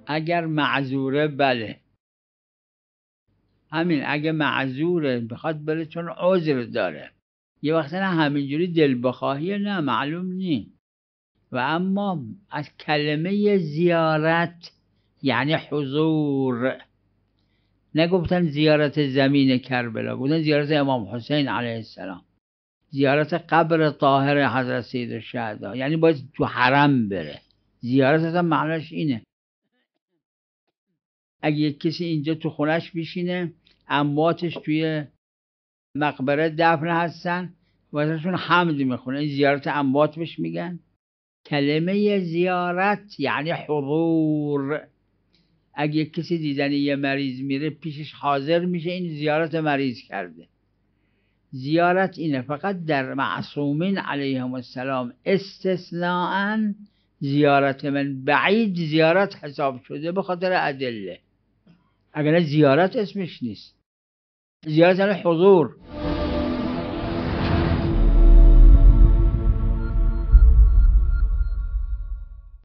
اگر معذوره بله، همین اگه معذوره بخواد بره چون عذر داره. یه وقت نه همینجوری دل بخواهی نه معلوم نی. و اما از کلمه زیارت یعنی حضور، نگفتن زیارت زمین کربلا، گفتن زیارت امام حسین علیه السلام، زیارت قبر طاهر حضرت سید الشهدا، یعنی باید تو حرم بره. زیارت اصلا معناش اینه. اگه یک کسی اینجا تو خونش بشینه، امواتش توی مقبره دفن هستن و ازشون حمد میخونه، این زیارت اموات بهش میگن. کلمه زیارت یعنی حضور. اگه یک کسی دیدن یه مریض میره پیشش حاضر میشه، این زیارت مریض کرده. زیارت اینه. فقط در معصومین علیهم السلام استثناءً زیارت من بعید زیارت حساب شده به خاطر ادله، اگر زیارت اسمش نیست. زیارت یعنی حضور.